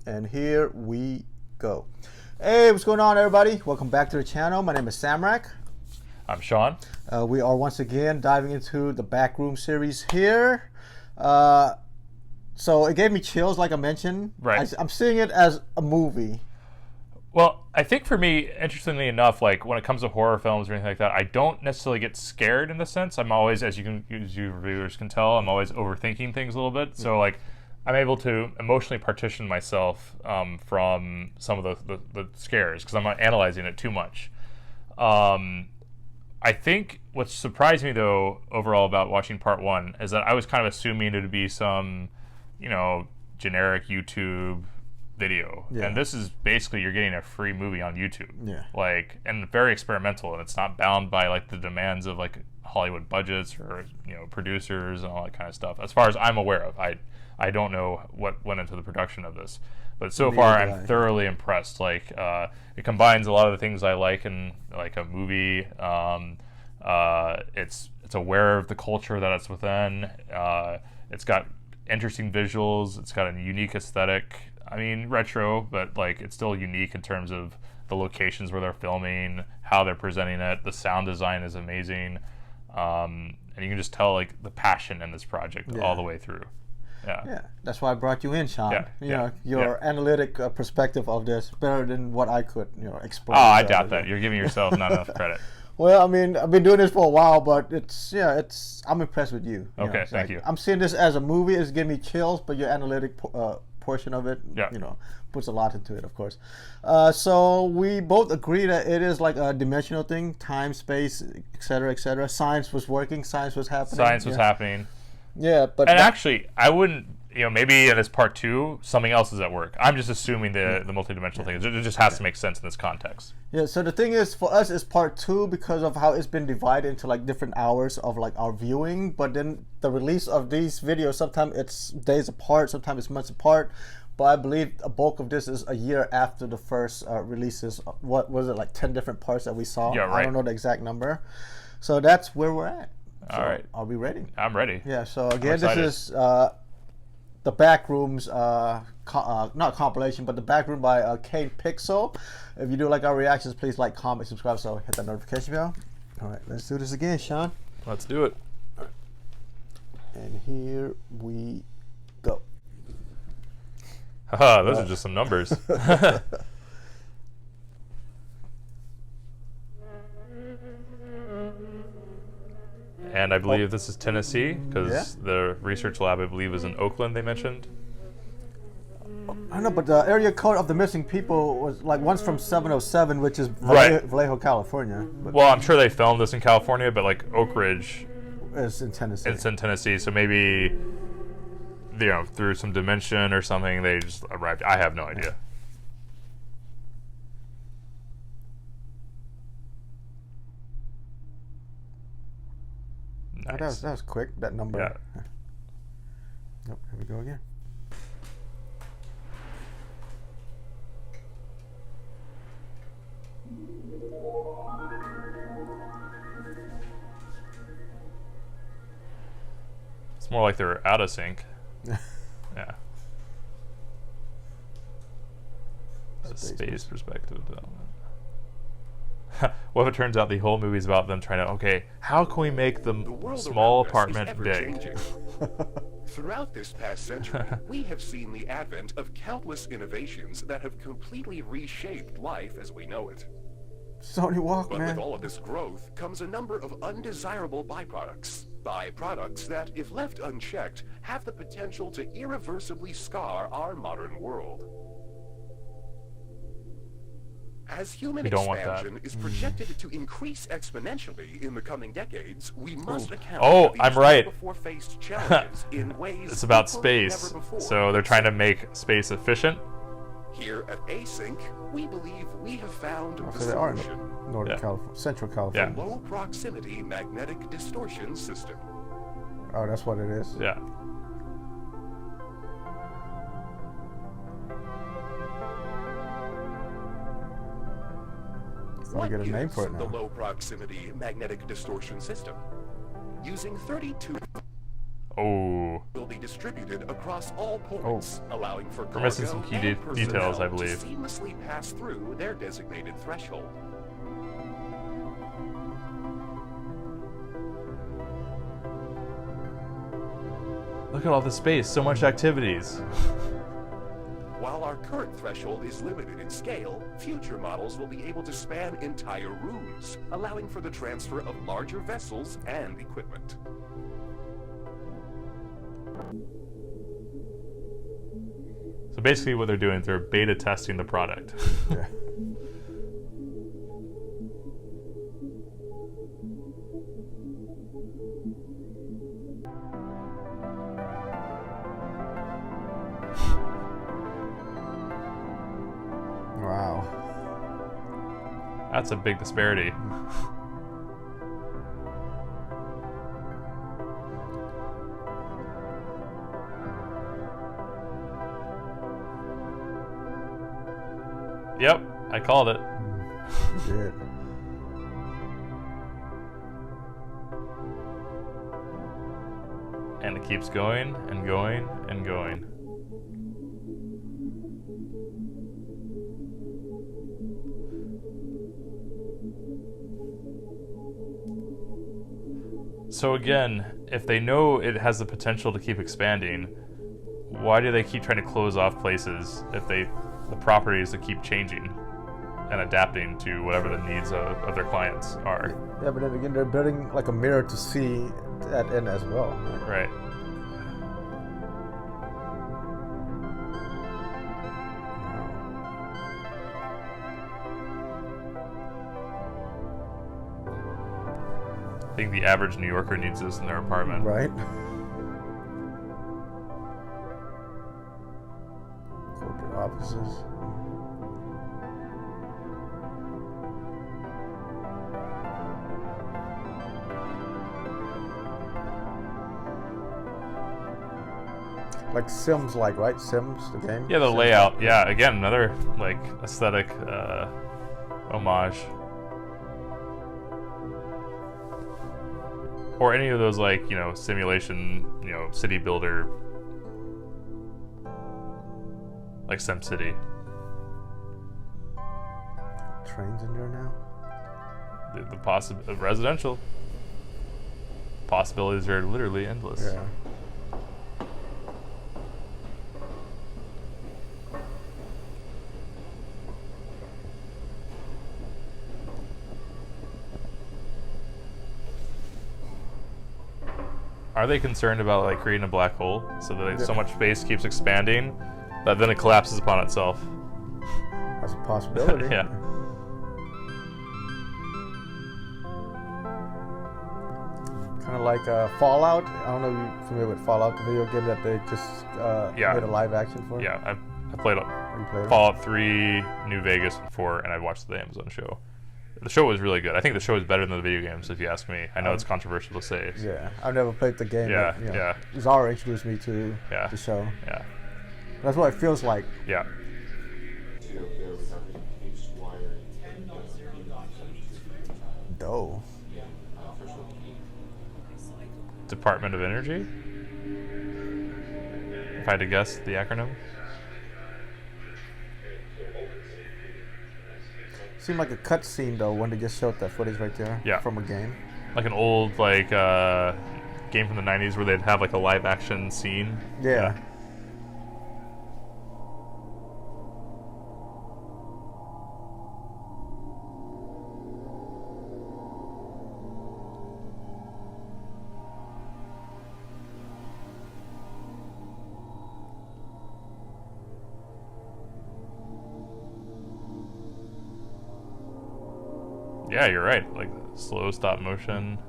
And here we go. Hey, what's going on, everybody? Welcome back to the channel. My name is Samrak. I'm Sean. We are once again diving into the Backroom series here. So it gave me chills, like I mentioned. Right. I'm seeing it as a movie. Well, I think for me, interestingly enough, like when it comes to horror films or anything like that, I don't necessarily get scared in the sense. I'm always, as you reviewers can tell, I'm always overthinking things a little bit. So like, I'm able to emotionally partition myself from some of the scares because I'm not analyzing it too much. I think what surprised me though overall about watching part one is that I was kind of assuming it would be some, generic YouTube video, and this is basically you're getting a free movie on YouTube, and very experimental, and it's not bound by like the demands of like Hollywood budgets or producers and all that kind of stuff. As far as I'm aware of, I don't know what went into the production of this, but so far I'm thoroughly impressed. Like it combines a lot of the things I like in like a movie. It's aware of the culture that it's within. It's got interesting visuals. It's got a unique aesthetic. I mean, retro, but like it's still unique in terms of the locations where they're filming, how they're presenting it. The sound design is amazing, and you can just tell like the passion in this project all the way through. Yeah, that's why I brought you in, Sean. Your analytic perspective of this better than what I could, explain. Oh, I doubt that. You're giving yourself not enough credit. Well, I mean, I've been doing this for a while, but I'm impressed with you. Okay, thank you. I'm seeing this as a movie. It's giving me chills, but your analytic portion of it, puts a lot into it, of course. So we both agree that it is like a dimensional thing, time, space, etc., etc. Science was working. Science was happening. Science was happening. Yeah, but actually, I wouldn't. Maybe in this part two, something else is at work. I'm just assuming the multidimensional thing. It just has to make sense in this context. Yeah. So the thing is, for us, it's part two because of how it's been divided into like different hours of like our viewing. But then the release of these videos, sometimes it's days apart, sometimes it's months apart. But I believe a bulk of this is a year after the first releases. What was it, like 10 different parts that we saw? Yeah, right. I don't know the exact number. So that's where we're at. So all right. Are we ready? I'm ready. Yeah. So again, this is the Backrooms, not compilation, but the Backroom by Kane Pixel. If you do like our reactions, please like, comment, subscribe, so hit that notification bell. All right, let's do this again, Sean. Let's do it. And here we go. Haha, those are just some numbers. And I believe this is Tennessee, because the research lab, I believe, is in Oakland, they mentioned. I know, but the area code of the missing people was like one's from 707, which is Vallejo, California. Well, I'm sure they filmed this in California, but like Oak Ridge is in Tennessee. It's in Tennessee, so maybe, through some dimension or something, they just arrived. I have no idea. Nice. That was quick, that number. Yeah. Nope, here we go again. It's more like they're out of sync. Yeah. Space perspective development. What if it turns out the whole movie's about them trying to, how can we make the small apartment big? Throughout this past century, we have seen the advent of countless innovations that have completely reshaped life as we know it. Sony Walkman. But with all of this growth comes a number of undesirable byproducts. Byproducts that, if left unchecked, have the potential to irreversibly scar our modern world. As human expansion is projected to increase exponentially in the coming decades, we must account for these before-faced challenges in ways it's about space, so they're trying to make space efficient. Here at Async, we believe we have found the they are in solution. Northern California, Central California. The low-proximity magnetic distortion system. Oh, that's what it is? Yeah. What is the low proximity magnetic distortion system? Using 32 Oh. Will be distributed across all ports, allowing for We're missing some cargo key and personnel details, I believe. to seamlessly pass through their designated threshold. Look at all the space, so much activities. While our current threshold is limited in scale, future models will be able to span entire rooms, allowing for the transfer of larger vessels and equipment. So basically what they're doing is they're beta testing the product. Yeah. Wow. That's a big disparity. Yep, I called it. You did. And it keeps going and going and going. So again, if they know it has the potential to keep expanding, why do they keep trying to close off places if the properties that keep changing and adapting to whatever the needs of their clients are? Yeah, but then again, they're building like a mirror to see that end as well. Right. I think the average New Yorker needs this in their apartment. Right. Corporate offices. Like Sims, like, right? Sims, the game? Yeah, the Sims. layout. Yeah, again, another like aesthetic homage. Or any of those like, you know, simulation, you know, city builder, like SimCity. Trains in there now? The residential possibilities are literally endless. Yeah. Are they concerned about like creating a black hole so that so much space keeps expanding that then it collapses upon itself? That's a possibility. Yeah. Kind of like Fallout. I don't know if you're familiar with Fallout, the video game that they just made a live action for. Yeah, I played Fallout 3, New Vegas, and 4, and I watched the Amazon show. The show was really good. I think the show is better than the video games, if you ask me. I know it's controversial to say. Yeah, I've never played the game. Yeah, but, you know, yeah. Zara introduced me to the show. Yeah. That's what it feels like. Yeah. Doe. Department of Energy? If I had to guess the acronym? Seemed like a cutscene though when they just showed that footage right there from a game. Like an old like game from the 90s where they'd have like a live action scene. Yeah. Yeah, you're right. Like slow stop motion.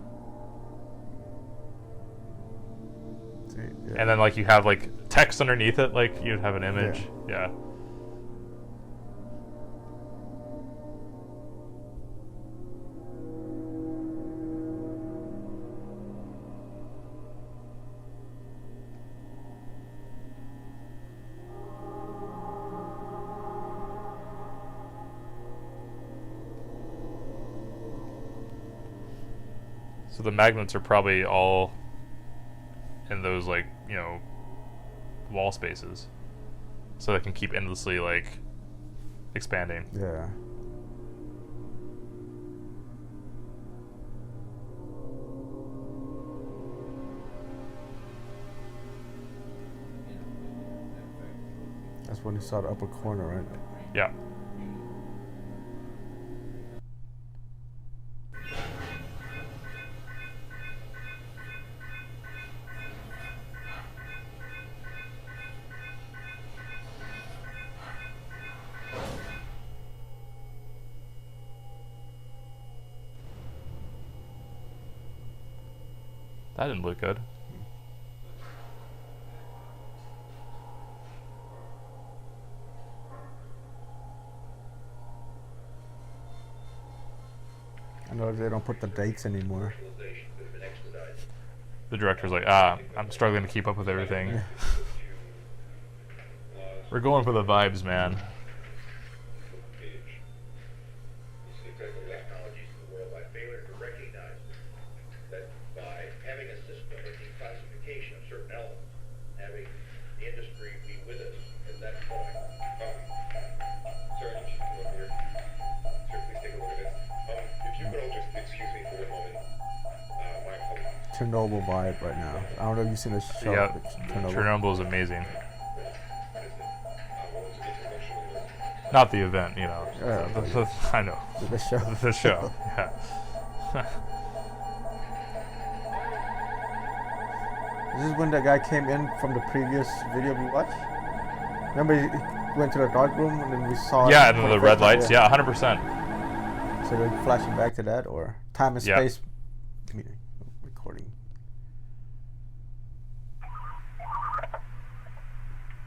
And then like you have like text underneath it, like you'd have an image. Yeah. So the magnets are probably all in those, like, you know, wall spaces, so they can keep endlessly, like, expanding. Yeah. That's when you saw the upper corner, right? Yeah. That didn't look good. I know they don't put the dates anymore. The director's like, I'm struggling to keep up with everything. Yeah. We're going for the vibes, man. Chernobyl vibe right now. I don't know if you've seen the show. Yeah, Chernobyl. Chernobyl is amazing. Not the event, you know. Yeah, I know. the show. The show, yeah. This is when the guy came in from the previous video we watched. Remember he went to the dark room and then we saw. Yeah, and then the red lights. Yeah, 100%. So they're flashing back to that, or time and Yeah. space recording.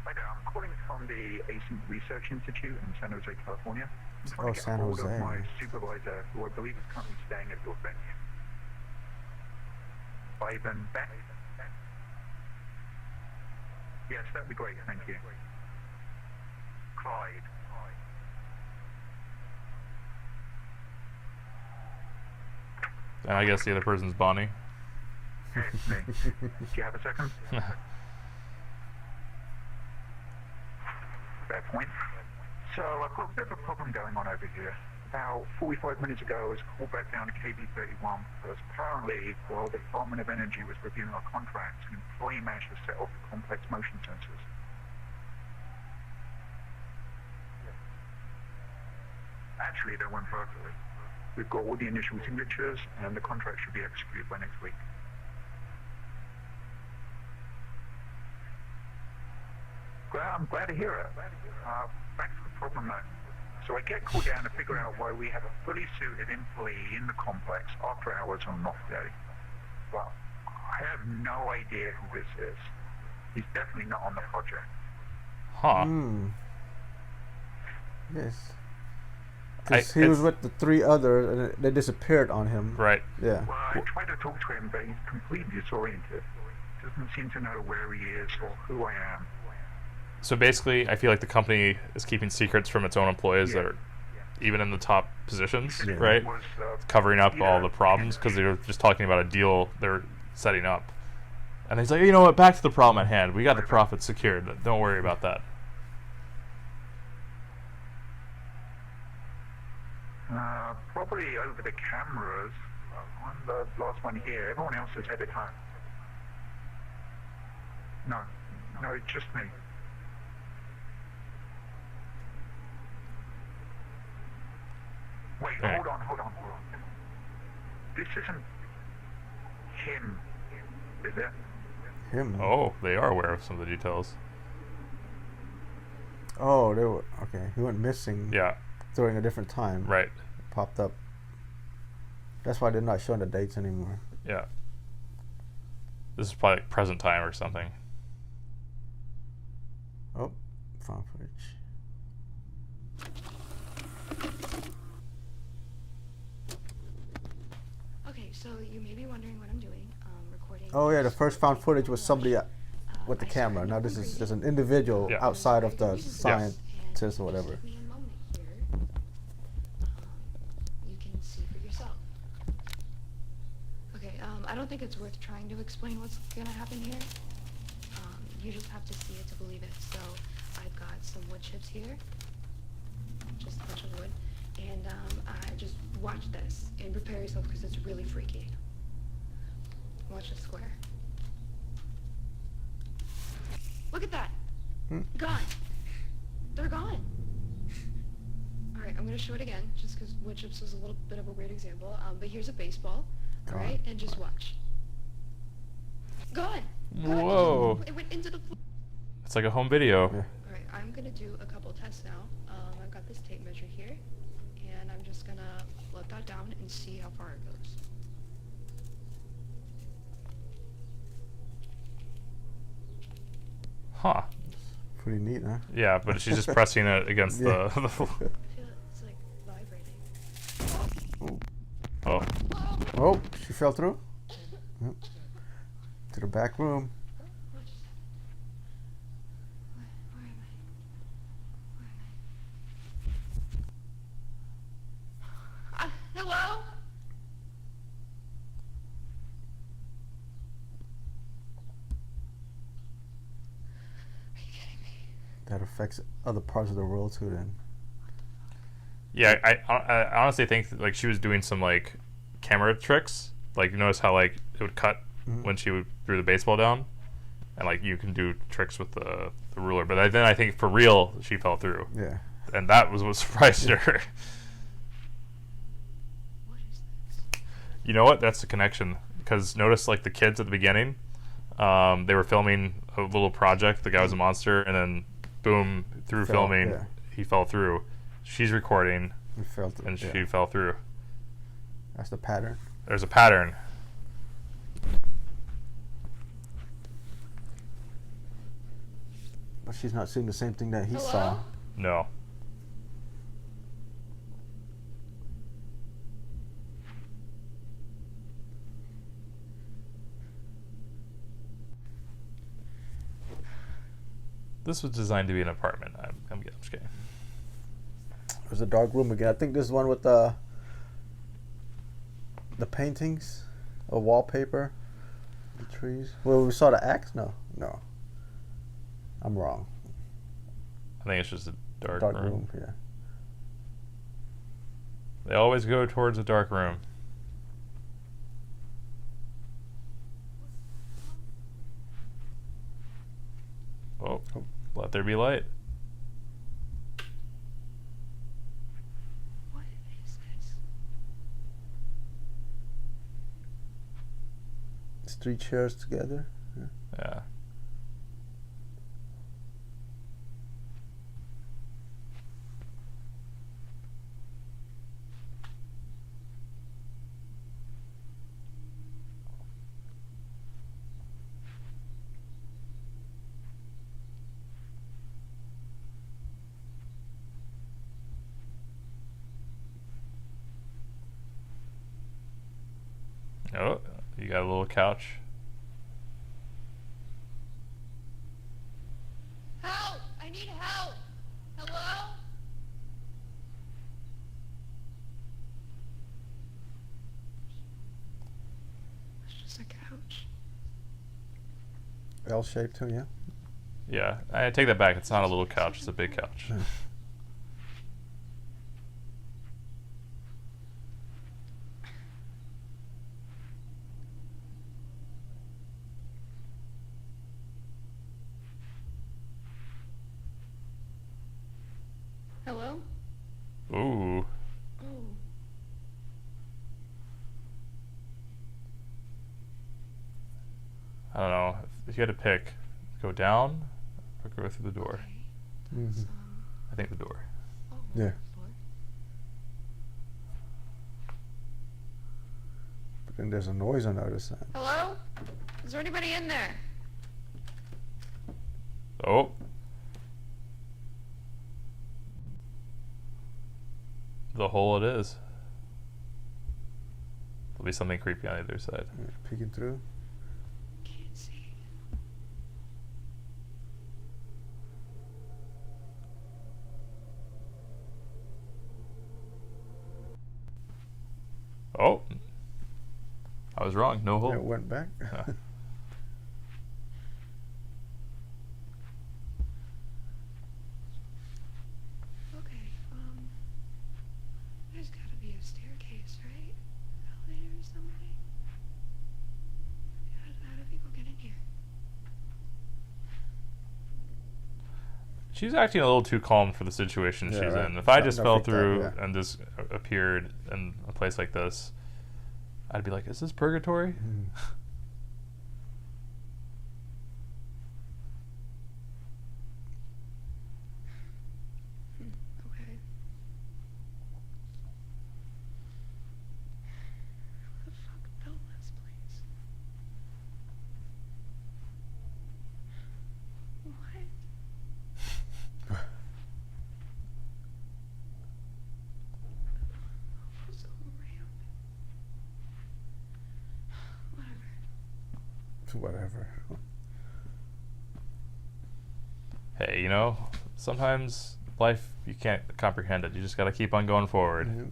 Hi there, I'm calling from the Async Research Institute in San Jose, California. I'm trying Oh, to get San hold Jose. of my supervisor, who I believe is currently staying at your venue. Ivan Beck. Yes, that'd be great, thank you. Clyde. And I guess the other person's Bonnie. Hey, it's me. Do you have a second? Fair point. So I've got a bit of a problem going on over here. About 45 minutes ago, I was called back down to KB31 because apparently, while the Department of Energy was reviewing our contracts, an employee managed to set off the complex motion sensors. Actually, they went further. We've got all the initial signatures, and the contract should be executed by next week. I'm glad to hear it. Back to the problem though. So I get called down to figure out why we have a fully suited employee in the complex after hours on an off day. Well, I have no idea who this is. He's definitely not on the project. Huh. Yes. Because he was with the three others and they disappeared on him. Right. Yeah. Well, I tried to talk to him, but he's completely disoriented. Doesn't seem to know where he is or who I am. So basically, I feel like the company is keeping secrets from its own employees that are even in the top positions, right? Covering up all the problems because they're just talking about a deal they're setting up. And he's like, you know what, back to the problem at hand. We got the profits secured. Don't worry about that. Probably over the cameras. I'm the last one here. Everyone else is headed home. No, it's just me. Wait, hold on. This isn't him, is it? Him. Oh, they are aware of some of the details. Oh, they were okay. He went missing. Yeah. During a different time. Right. It popped up. That's why they're not showing the dates anymore. Yeah. This is probably like present time or something. Oh, found footage. Okay, so you may be wondering what I'm doing. Recording. Oh yeah, the first found footage was somebody with the camera. Now this is just an individual outside of the scientist or whatever. Give me a moment here. You can see for yourself. Okay, I don't don't think it's worth trying to explain what's gonna happen here. You just have to see it to believe it. So I've got some wood chips here, just a bunch of wood, and I just watch this and prepare yourself because it's really freaky. Watch the square. Look at that. Gone. They're gone. All right, I'm gonna show it again, just because wood chips was a little bit of a weird example. But here's a baseball. All right, and just watch. Gone. Whoa. It went into the floor. It's like a home video. Yeah. All right, I'm gonna do a couple tests now. I've got this tape measure here, and I'm just gonna let that down and see how far it goes. Huh. Pretty neat, huh? Yeah, but she's just pressing it against Yeah. the I feel it's like vibrating. Oh. Oh, she fell through. Yep. To the back room. Where am I? Hello? Are you kidding me? That affects other parts of the world too. Then. Yeah, I honestly think that, like, she was doing some like camera tricks. Like, you notice how like it would cut when she would threw the baseball down, and like you can do tricks with the ruler. But then I think for real she fell through, Yeah. and that was what surprised her. What is this? You know what? That's the connection. Because notice like the kids at the beginning, they were filming a little project. The guy was a monster, and then boom, through Fell, filming, yeah. he fell through. She's recording, It fell through. and Yeah. she fell through. That's the pattern. There's a pattern. But she's not seeing the same thing that he Hello? saw. No. This was designed to be an apartment. I'm just kidding. There's a dark room again. I think this is one with the paintings, a wallpaper, the trees. Well, we saw the axe. No. I'm wrong. I think it's just a dark Dark room. room. Yeah. They always go towards a dark room. Oh, let there be light. What is this? It's 3 chairs together. Yeah. Oh, you got a little couch. Help! I need help! Hello? It's just a couch. L-shaped too. Yeah. Yeah, I take that back. It's not a little couch. It's a big couch. Hello? Ooh. Oh. I don't know. If you had to pick, go down or go through the door? Mhm. I think the door. Oh, Yeah. floor. But then there's a noise on the other side. Hello? Is there anybody in there? Oh. The hole it is. There'll be something creepy on the other side. Yeah, peeking through. Can't see. Oh. I was wrong. No hole. It went back. Okay, there's gotta be a staircase, right? Elevator or something? How do people get in here? She's acting a little too calm for the situation she's right. in. If I just Not fell freaked out, through yeah. and just appeared in a place like this, I'd be like, is this purgatory? Okay. Who the fuck built this place? What? What's a ramp? Whatever. Whatever. Hey, you know, sometimes life, you can't comprehend it. You just got to keep on going forward.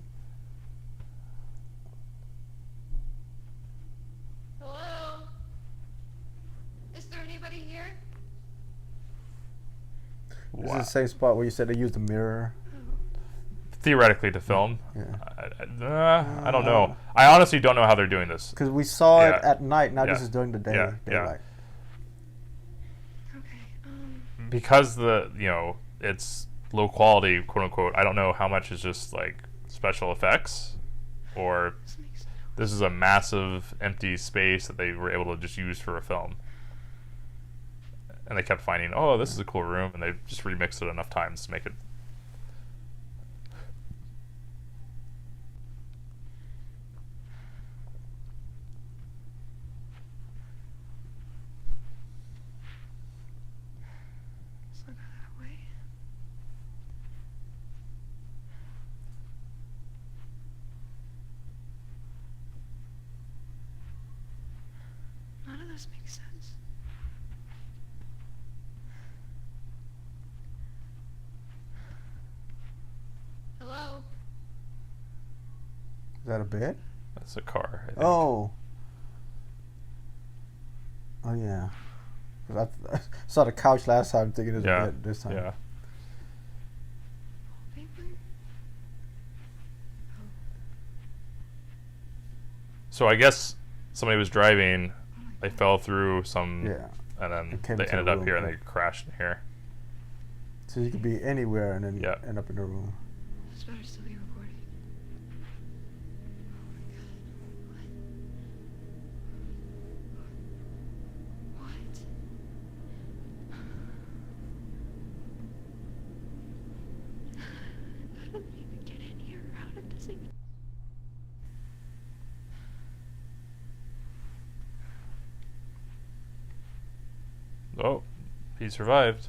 Hello? Is there anybody here? This is the same spot where you said they used the mirror. Theoretically, to film. Yeah. I don't know. I honestly don't know how they're doing this. Because we saw Yeah. it at night. Now Yeah. this is during the day. Yeah. Daylight. Okay, Because it's low quality, quote unquote. I don't know how much is just like special effects, or this makes no this is a massive empty space that they were able to just use for a film. And they kept finding, oh, this is a cool room, and they just remixed it enough times to make it. Let's look that way. None of this makes sense. Hello? Is that a bed? That's a car. I think. Oh. Oh yeah. 'Cause I saw the couch last time, thinking it was Yeah. a bed this time. Yeah. Paper? So I guess somebody was driving. They fell through some, Yeah. and then It came they to ended the up room, here and yeah. they crashed in here. So you could be anywhere and then Yeah. end up in the room. This better still be recording. Oh my god. What? How did we even get in here? How did this even... Oh, he survived.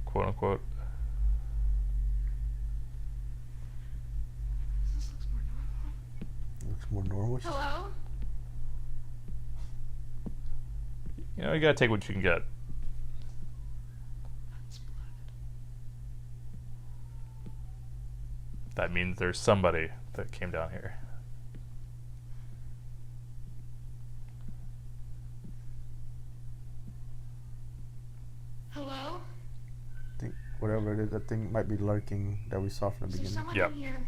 Quote unquote. This looks more normal. Looks more normal. Hello? You know, you gotta take what you can get. That's blood. That means there's somebody that came down here. Hello? I think whatever it is, that thing might be lurking that we saw from the Is there beginning. someone Yep. in here?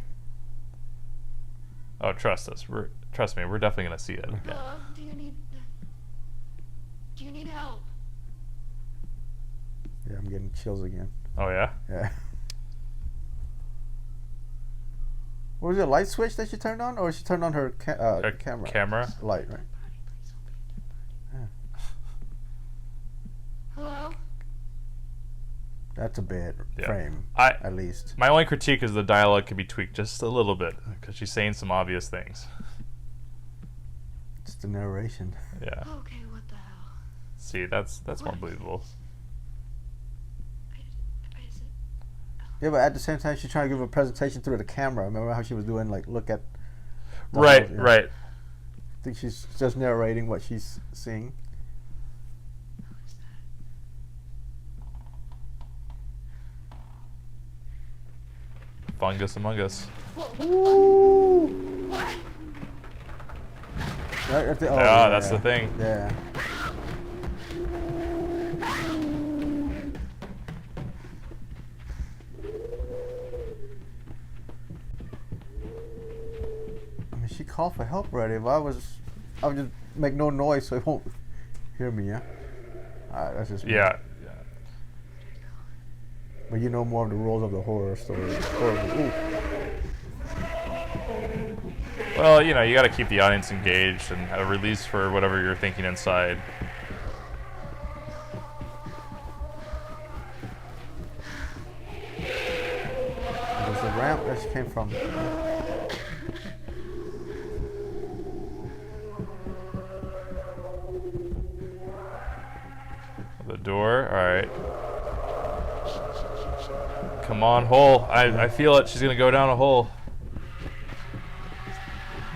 Oh, trust us. Trust me. We're definitely gonna see it. Yeah. Hello? Do you need help? Yeah, I'm getting chills again. Oh yeah. Yeah. What was it, a light switch that she turned on? Or she turned on her Her camera? camera? Light, right? Party, please don't be a dead Yeah. party. Hello? That's a bad Yeah. frame, I at least. My only critique is the dialogue could be tweaked just a little bit because she's saying some obvious things. It's the narration. Yeah. Okay, what the hell? See, that's more What? believable. Is it... Yeah, but at the same time, she's trying to give a presentation through the camera. Remember how she was doing, like, look at... the Right. whole- yeah. Right. I think she's just narrating what she's seeing. Who is that? Fungus among us. Whoa, what? Right at the, oh, Yeah, that's the thing. Yeah. I mean, she called for help already. If I would just make no noise so he won't hear me. Yeah. Alright, that's just me. Yeah. But you know more of the rules of the horror story. Ooh. Well, you know, you got to keep the audience engaged and have a release for whatever you're thinking inside. There's the ramp that she came from. The door. All right. Come on, hole. I feel it. She's going to go down a hole.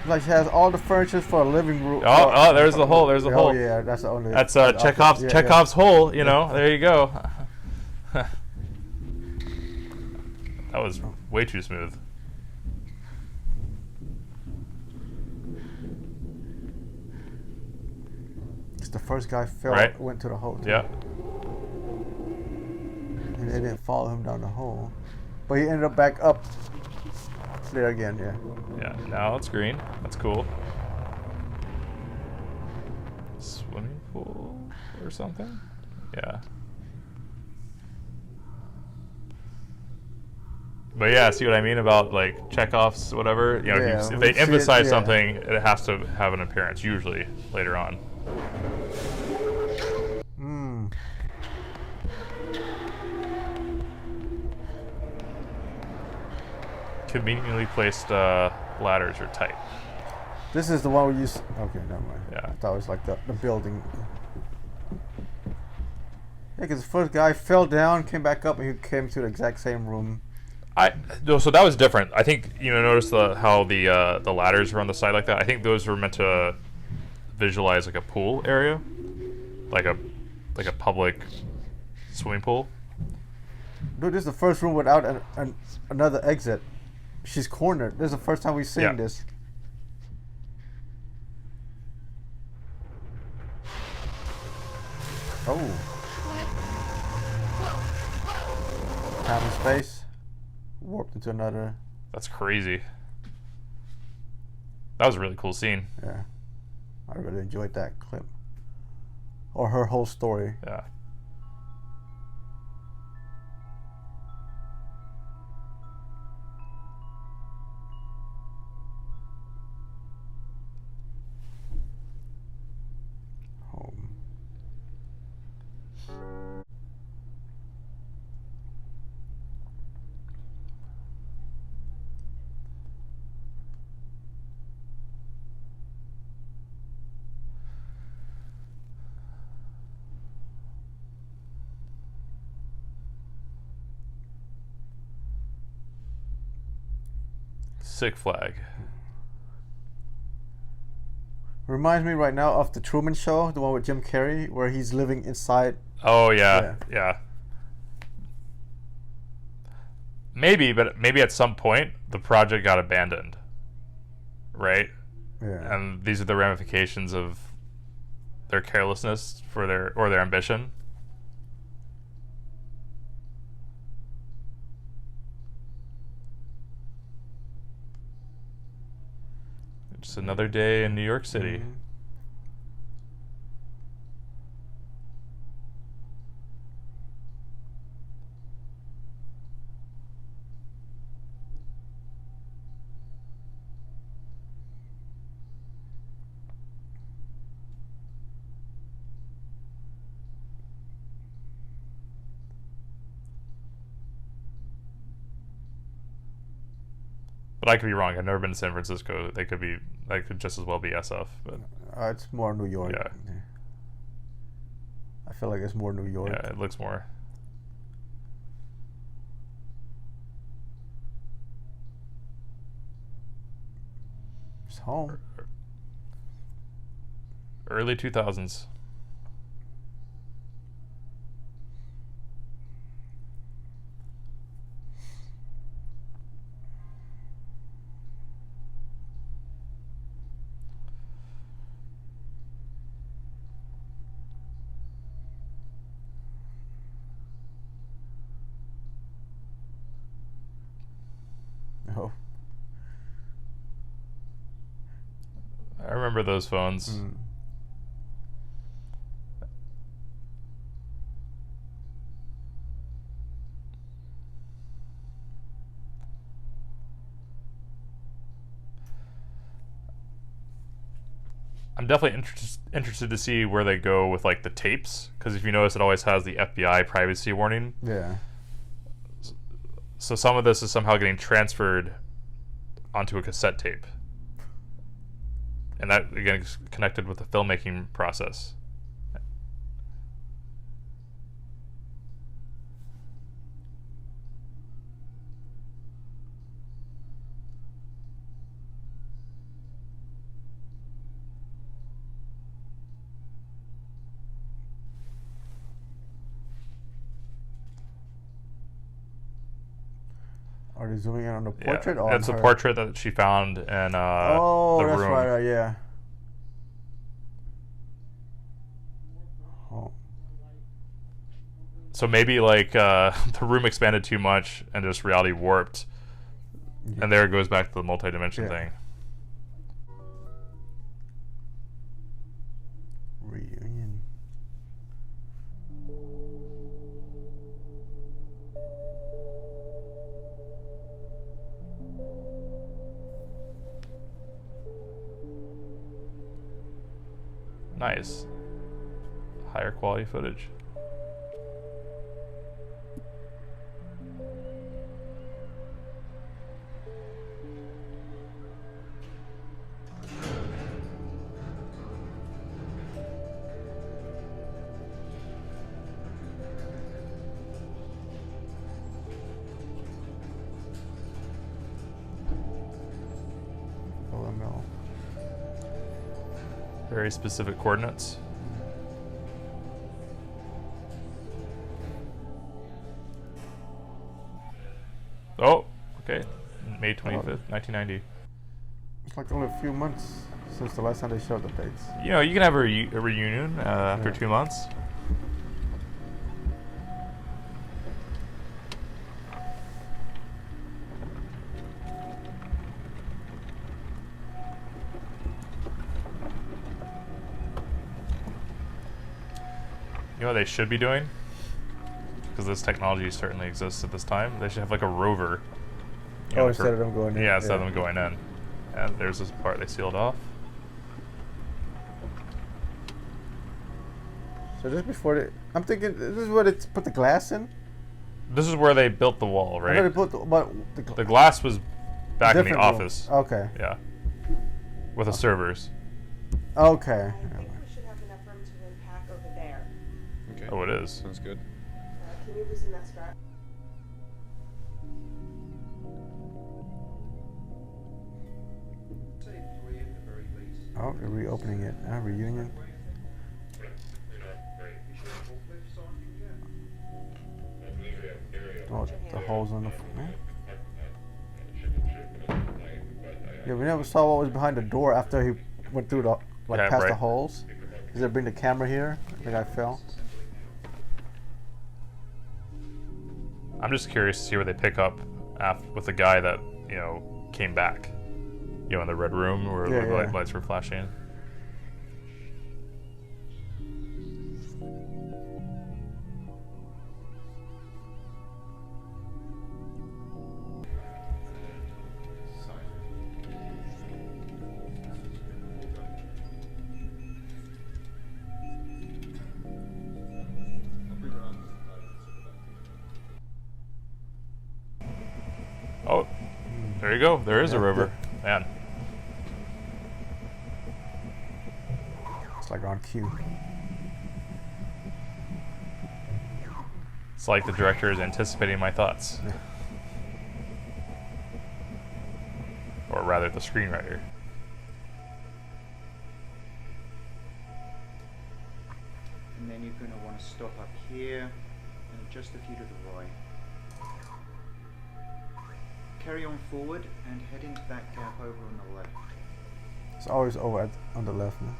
Like she has all the furniture for a living room. Oh, there's the hole. There's the hole. Oh yeah, that's the only. That's Chekhov's hole. You know, there you go. That was way too smooth. It's the first guy fell. Right. Went to the hole. Yeah. And they didn't follow him down the hole, but he ended up back up there again. Yeah. Yeah. Now it's green. That's cool. Swimming pool or something? Yeah. But yeah, see what I mean about like Chekhov's whatever? You know, Yeah, if they see emphasize it, yeah. something, it has to have an appearance usually later on. Hmm. Conveniently placed ladders are tight. This is the one we use. Okay, never mind. Yeah. I thought it was like the building. Yeah, because the first guy fell down, came back up, and he came to the exact same room. No, so that was different. I think notice how the ladders are on the side like that. I think those were meant to visualize like a pool area, like a public swimming pool. Dude, this is the first room without another exit. She's cornered. This is the first time we've seen Yeah. this. Oh. Time and space. Warped into another. That's crazy. That was a really cool scene. Yeah. I really enjoyed that clip. Or her whole story. Yeah. Home. Sick flag. Reminds me right now of the Truman Show, the one with Jim Carrey, where he's living inside. Oh yeah. Maybe, but maybe at some point the project got abandoned. Right? Yeah. And these are the ramifications of their carelessness for their ambition. Just another day in New York City. Mhm. But I could be wrong. I've never been to San Francisco. That could just as well be SF. But It's more New York. Yeah. I feel like it's more New York. yeah, it looks more. It's home. Early 2000s. remember those phones. I'm definitely interested to see where they go with like the tapes, because if you notice, it always has the FBI privacy warning. Yeah. So some of this is somehow getting transferred onto a cassette tape, and that again is connected with the filmmaking process. Are they zooming in on the portrait? Yeah, or it's a her? portrait that she found in Oh, the that's room. right. Yeah. Oh. So maybe like the room expanded too much and just reality warped, and there it goes back to the multi-dimension thing. Reunion. Nice. Higher quality footage. OML. Very specific coordinates. Oh, okay. May 25th, 1990. It's like only a few months since the last time they showed the dates. You know, you can have a reunion after 2 months. You know what they should be doing? Because this technology certainly exists at this time. They should have like a rover. You know, Instead of them going in. Yeah, instead of them going in. And there's this part they sealed off. So just before they, I'm thinking this is where they put the glass in. This is where they built the wall, I know they right? put The glass was back in the different room. office. Okay. Yeah. With the servers. Okay. I think we should have enough room to unpack over there. Okay. Oh, it is. Sounds good. Can you loosen that strap? Oh, they're reopening it. Reunion. Oh, the holes on the. Yeah, we never saw what was behind the door after he went through the past the holes. Does it bring the camera here? I think I fell. I'm just curious to see where they pick up with the guy that, you know, came back. You know, in the red room where the lights were flashing. Oh, there you go. There is a rover. Man. It's like on cue. It's like the director is anticipating my thoughts. Yeah. Or rather, the screenwriter. And then you're going to want to stop up here and just a few to the right. Carry on forward and head into that gap over on the left. It's always over on the left now.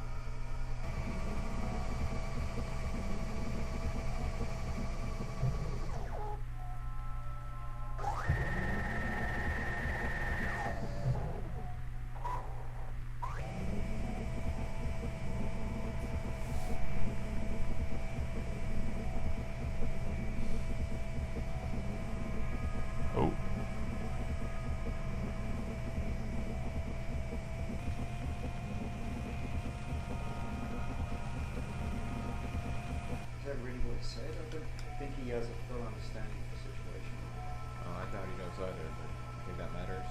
quite really what he said. I don't think he has a full understanding of the situation. Oh, I doubt he knows either, but I think that matters.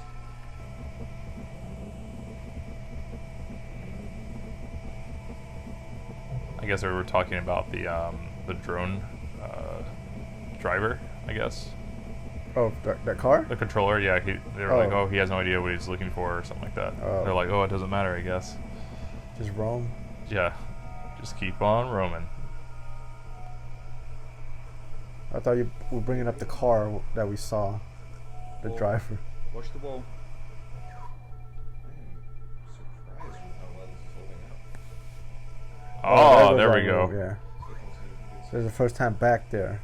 I guess we were talking about the drone driver, I guess. Oh, that car? The controller, yeah. They were like, oh, he has no idea what he's looking for or something like that. Oh. They're like, oh, it doesn't matter, I guess. Just roam. Yeah, just keep on roaming. I thought you were bringing up the car that we saw, the driver. Watch the wall. I am surprised with how well this is holding up. Oh, there we goes go. our move, yeah. This is the first time back there.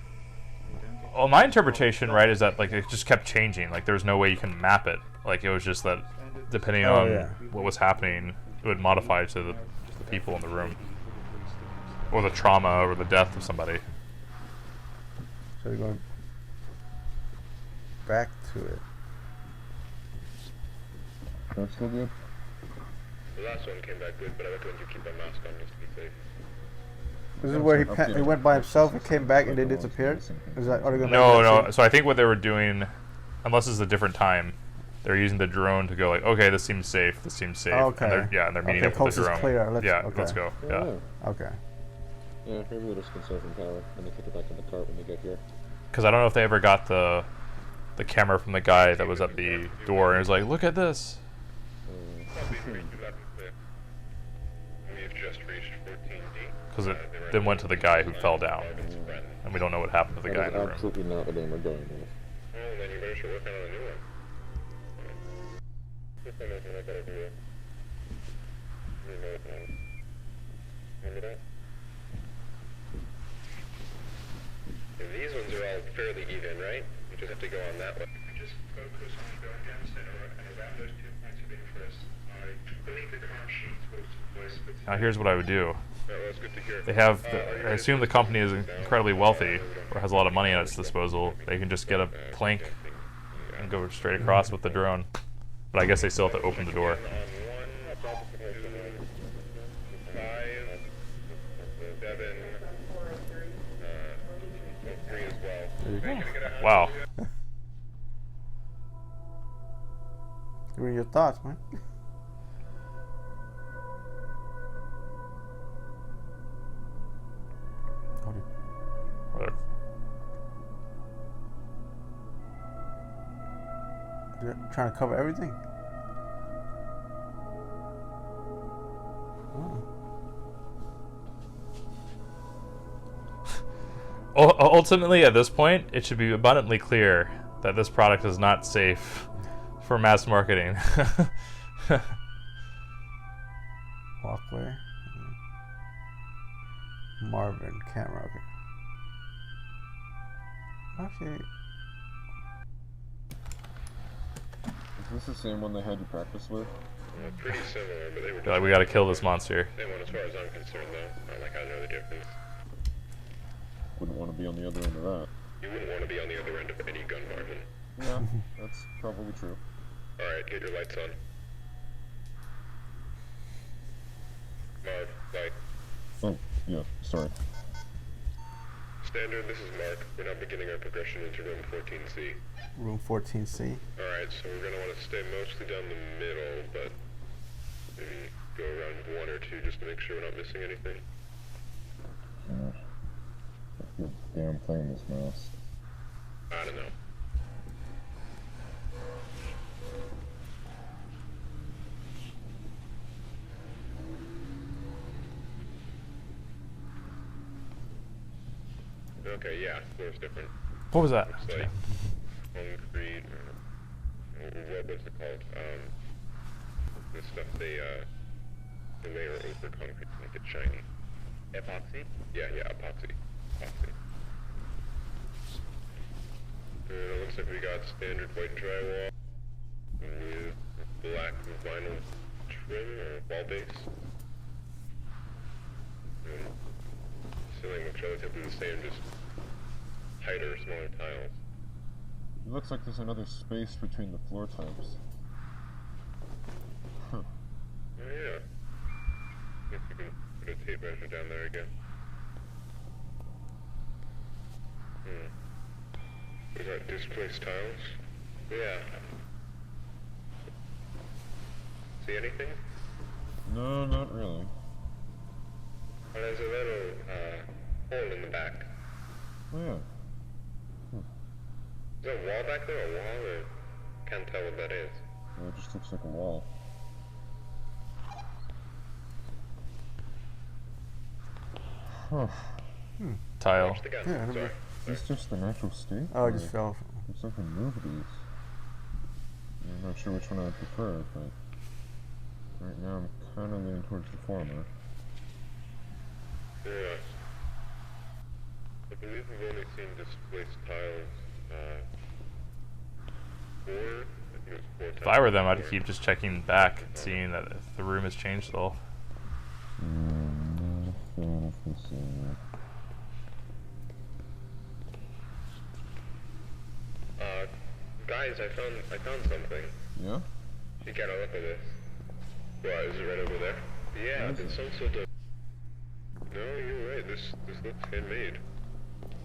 Well, my interpretation, right, is that like it just kept changing. Like there was no way you can map it. Like it was just that depending on what was happening, it would modify to the people in the room, or the trauma, or the death of somebody. So you're going back to it. That's still good. The last one came back good, but I recommend you keep a mask on just to be safe. This is where he went by himself and came back and then disappeared? Is that, are they gonna No. So I think what they were doing, unless it's a different time, they're using the drone to go like, okay, this seems safe. This seems safe. Okay. And they're meeting up with coast the is drone. clear. Let's go. Yeah. Okay. Yeah, maybe they're just conserving power and they put it back in the cart when they get here. Because I don't know if they ever got the camera from the guy that was at the door and was like, look at this. We've just reached 14D. Because it then went to the guy who fell down, and we don't know what happened to the guy in the room. Absolutely not what they were going with. Well, then you better start working on a new one. This one isn't a better view. Remote one. Remember that? And these ones are all fairly even, right? You just have to go on that one. Just focus on going down the center and around those 2 points of interest. I believe the car sheets will supply. Now here's what I would do. Well, that's good to hear. They have, I assume the company is incredibly wealthy, or has a lot of money at its disposal. They can just get a plank and go straight across with the drone. But I guess they still have to open the door. Wow. What are your thoughts, man? They're trying to cover everything. Ultimately, at this point, it should be abundantly clear that this product is not safe for mass marketing. Walkway. Marvin camera. Okay. Actually, Is this the same one they had you practice with? Well, pretty similar, but they were Like, we gotta kill this monster. same one as far as I'm concerned, though. Not like I know the difference. Wouldn't want to be on the other end of that. You wouldn't want to be on the other end of any gun, Marvin. Yeah, that's probably true. Alright, get your lights on. Marv, light. Oh, yeah, sorry. Standard, this is Mark. We're now beginning our progression into room 14C. room 14C. Alright, so we're going to want to stay mostly down the middle, but maybe go around one or two just to make sure we're not missing anything. Good damn thing, this mouse. I don't know. Okay, yeah, floor's different. What was that? Looks like concrete, or what's it called? The stuff they layer over concrete to make it shiny. Epoxy? Yeah, epoxy. It looks like we got standard white drywall with black vinyl trim or wall base. Ceiling looks relatively the same, just tighter, smaller tiles. It looks like there's another space between the floor types. Huh. Oh yeah. I guess you can put a tape measure down there again. We got displaced tiles. Yeah. See anything? No, not really. Well, there's a little hole in the back. Oh, yeah. Is there a wall back there? A wall? Or can't tell what that is. Well, it just looks like a wall. Huh. Tile. Watch the gun. Yeah, Sorry. Is this just the natural state? Oh, it or just fell. If something moved these. I'm not sure which one I would prefer, but right now I'm kind of leaning towards the former. Yeah. I believe we've only seen displaced tiles, 4. I think it was 4 tiles. If I were them, I'd keep just checking back and seeing that if the room has changed at all. Not a fan of this area. Guys, I found something. Yeah? You gotta look at this. Why, is it right over there? Yeah, it's some sort of... No, you're right, this looks handmade.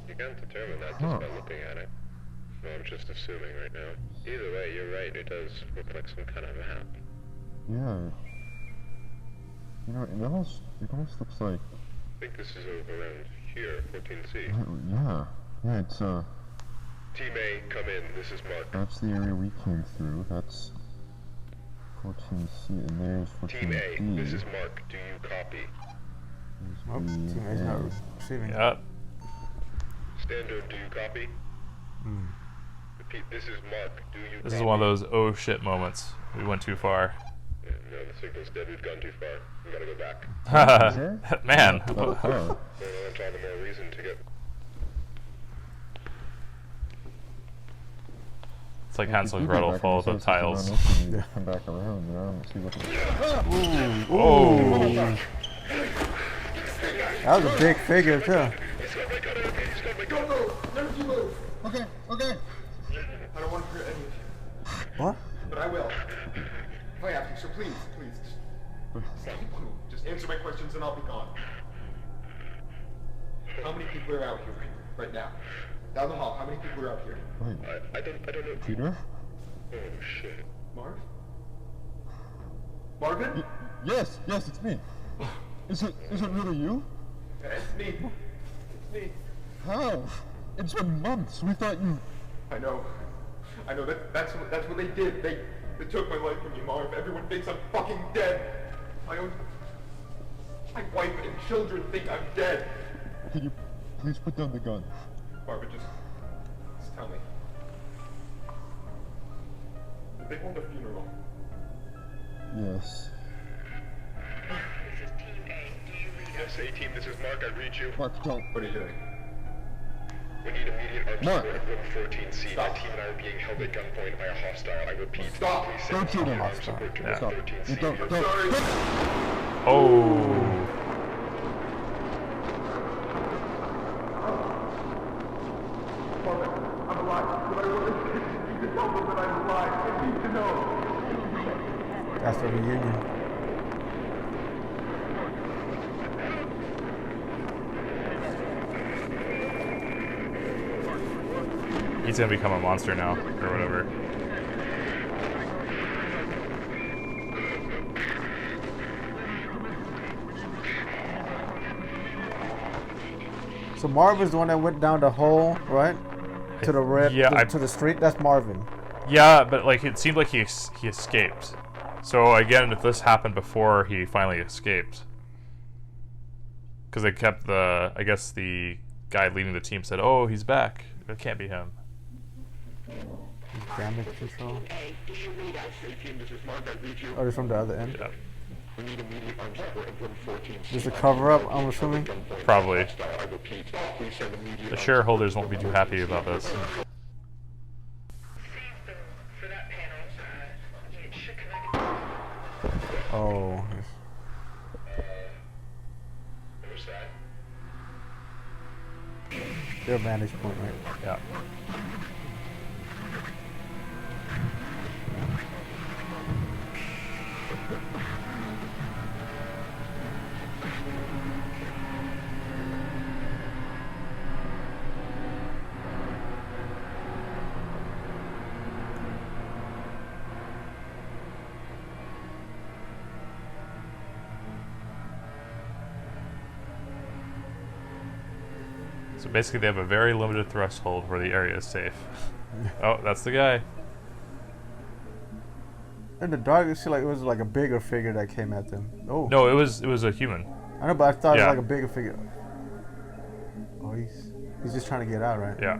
You can't determine that just by looking at it. No, I'm just assuming right now. Either way, you're right, it does look like some kind of map. Yeah. You know, it almost looks like... I think this is over around here, 14C. Yeah. Yeah, it's, Team A, come in, this is Mark. that's the area we came through. That's 14C, and there's 14D. Team A, this is Mark, do you copy? Oh, Team A's not receiving. Yep. Standard, do you copy? Repeat, this is Mark, do you This copy? is one of those oh shit moments. We went too far. Yeah, no, the signal's dead, we've gone too far. We gotta go back. Man. Oh, So all the more reason to get... It's like Hansel and Gretel full of the tiles. Yeah. Come back around, you know, and see what Oh. That was a big figure too. Okay, okay. I don't want to hurt any of you, What? but I will. If I have to, so please, just answer my questions and I'll be gone. How many people are out here right now? Down the hall, how many people are out here? Wait, I don't know. Peter? Oh shit. Marv? Marvin? Yes, it's me. Is it really you? It's me. It's me. How? It's been months. We thought you... I know. That's what they did. They took my life from me, Marv. Everyone thinks I'm fucking dead. My wife and children think I'm dead. Can you please put down the gun? Marvin, just tell me. Did they hold a funeral? Yes. This is Team A, do you read us? Yes, A-Team, this is Mark, I read you. Mark, don't. What are you doing? We need immediate armed Mark. support at room 14C. Stop. My team and I are being held at gunpoint by a hostile. I repeat, Stop. please Don't send shoot him. armed support to room Stop. 14C. You don't. Sorry. Oh. Marvin, I'm alive. But I want you to tell them that I'm alive. They need to know. That's the reunion. He's gonna become a monster now, or whatever. So Marvin's the one that went down the hole, right? To the red, Yeah, to the street. That's Marvin. Yeah, but like it seemed like he escaped. So again, if this happened before he finally escaped, because they kept I guess the guy leading the team said, "Oh, he's back. It can't be him." Damage control. Do you read us? A-Team, this is Mark, I read you. Oh, they're from the other end. Yeah, We need immediate armed support at room 14C. Just a cover up, I'm assuming. probably. I repeat, please send immediate The shareholders won't be too happy about this. Oh. Who's that? Their vantage point, right? Yeah. So basically, they have a very limited threshold where the area is safe. Oh, that's the guy. In the dark, it seemed like it was like a bigger figure that came at them. Oh. No, it was a human. I know, but I thought it Yeah. was like a bigger figure. Oh, he's just trying to get out, right? Yeah.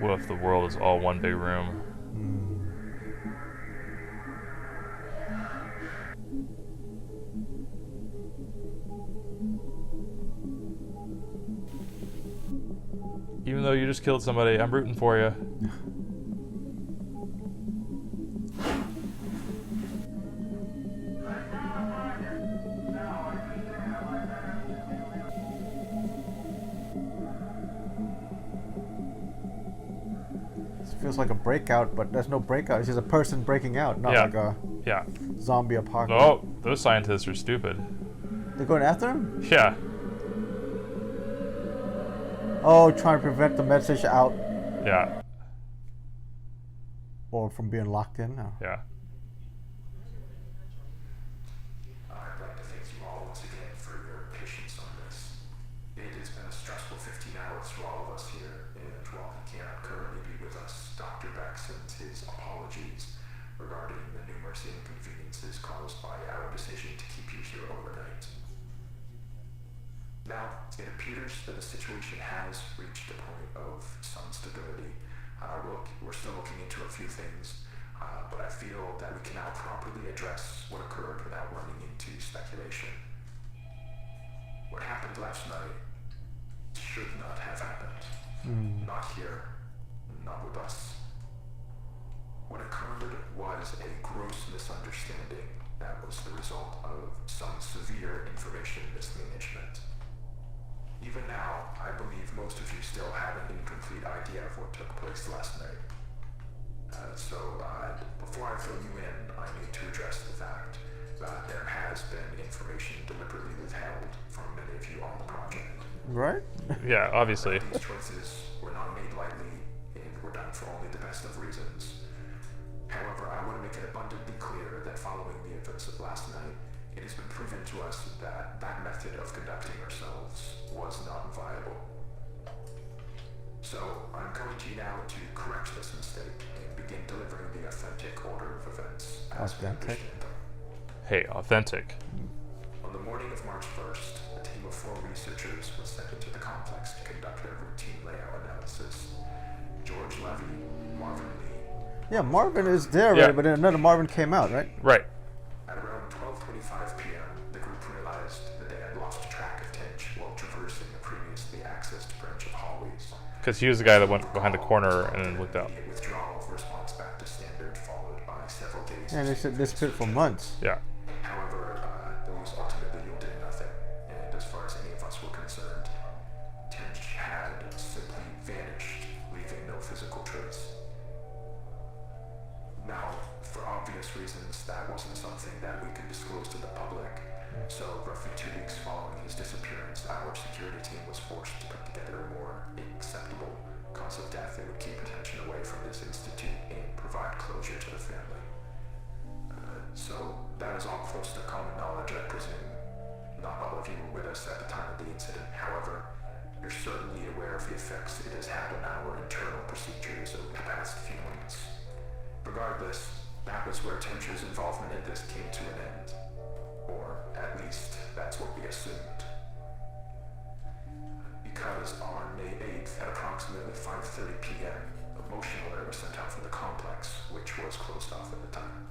What if the world is all one big room? Even though you just killed somebody, I'm rooting for you. This feels like a breakout, but there's no breakout. It's just a person breaking out, not Yeah. like a Yeah. zombie apocalypse. Oh, those scientists are stupid. They're going after him? Yeah. Oh, trying to prevent the message out. Yeah. Or from being locked in? No. Yeah. I'd like to thank you all once again for your patience on this. It has been a stressful 15 hours for all of us here, and while he cannot currently be with us, Dr. Beck sends his apologies regarding the numerous inconveniences caused by our decision to keep you here overnight. Now, it appears that the situation has reached a point of some stability. We're still looking into a few things, but I feel that we can now properly address what occurred without running into speculation. What happened last night should not have happened. Not here, not with us. What occurred was a gross misunderstanding that was the result of some severe information mismanagement. Even now, I believe most of you still have an incomplete idea of what took place last night. Before I fill you in, I need to address the fact that there has been information deliberately withheld from many of you on the project. Right? Yeah, obviously. These choices were not made lightly and were done for only the best of reasons. However, I want to make it abundantly clear that following the events of last night, it has been proven to us that that method of conducting ourselves was not viable. So, I'm coming to you now to correct this mistake and begin delivering the authentic order of events as we Authentic? understand them. Hey, authentic. On the morning of March 1st, a team of 4 researchers was sent into the complex to conduct a routine layout analysis. George Levy, Marvin Lee. Yeah, Marvin is there Yeah. already, but then another Marvin came out, right? Right. At around 12:25 p.m., the group realized that they had lost track of Tench while traversing a previously accessed branch of hallways. Because he was the guy that went behind the corner and then looked out. Immediate withdrawal of response back to standard, followed by several days. And they said disappeared for months. Yeah. However, those ultimately yielded nothing, and as far as any of us were concerned, Tench had simply vanished, leaving no physical trace. Now, for obvious reasons, that wasn't something that we could disclose to the public. So, roughly 2 weeks following his disappearance, our security team was forced to put together a more acceptable cause of death that would keep attention away from this institute and provide closure to the family. So, that is all close to common knowledge, I presume. Not all of you were with us at the time of the incident. However, you're certainly aware of the effects it has had on our internal procedures over the past few months. Regardless, that was where Tench's involvement in this came to an end. Or, at least, that's what we assumed. Because on May 8th, at approximately 5:30 p.m., a motion alert was sent out from the complex, which was closed off at the time.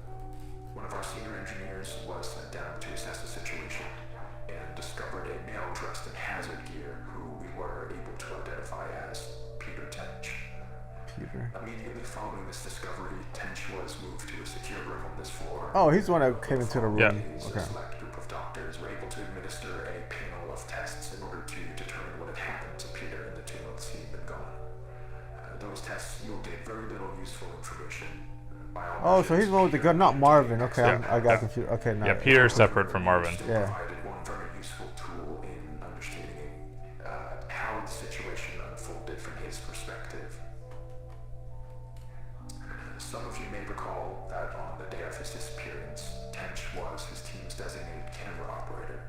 One of our senior engineers was sent down to assess the situation and discovered a male dressed in hazard gear who we were able to identify as Peter Tench. Peter. Immediately following this discovery, Tench was moved to a secure room on this floor. Oh, he's the one that came into the room. Yeah. Okay. A select group of doctors were able to administer a panel of tests in order to determine what had happened to Peter in the 2 months he'd been gone. Those tests yielded very little useful information. Oh, so he's the one with the gun, not Marvin. Okay, Yeah, I got yeah. confused. Okay, now. Yeah, Peter's separate from Marvin. Yeah. Provided one very useful tool in understanding how the situation unfolded from his perspective. Some of you may recall that on the day of his disappearance, Tench was his team's designated camera operator.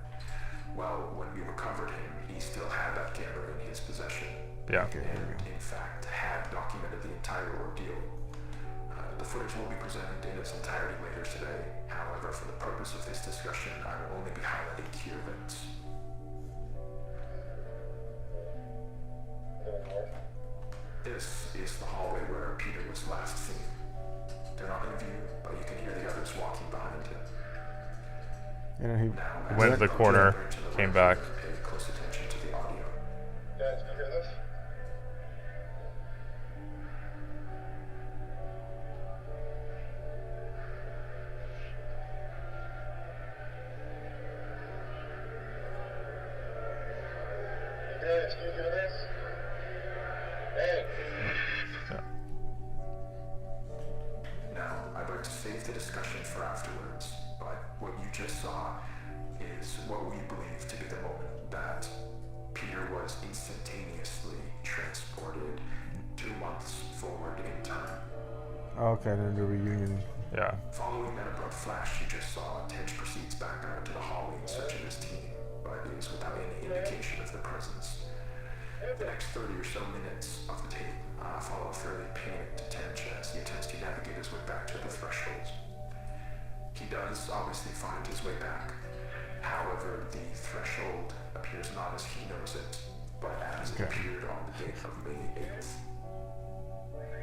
Well, when we recovered him, he still had that camera in his possession. Yeah. And in fact, had documented the entire ordeal. The footage will be presented in its entirety later today. However, for the purpose of this discussion, I will only be highlighting key events. This is the hallway where Peter was last seen. They're not in view, but you can hear the others walking behind him. And then He went to the corner, came back. Pay close attention to the audio. Guys, can you hear this? Guys, can you hear this? Hey. Now, I'd like to save the discussion for afterwards, but what you just saw is what we believe to be the moment that Peter was instantaneously transported 2 months forward in time. Okay, then the reunion. Yeah. Following that abrupt flash you just saw, Tench proceeds back out into the hallway in search of his team, but is without any indication of their presence. The next 30 or so minutes of the tape follow a fairly panicked Tench as he attempts to navigate his way back to the threshold. He does obviously find his way back. However, the threshold appears not as he knows it, but as it appeared on the date of May 8th.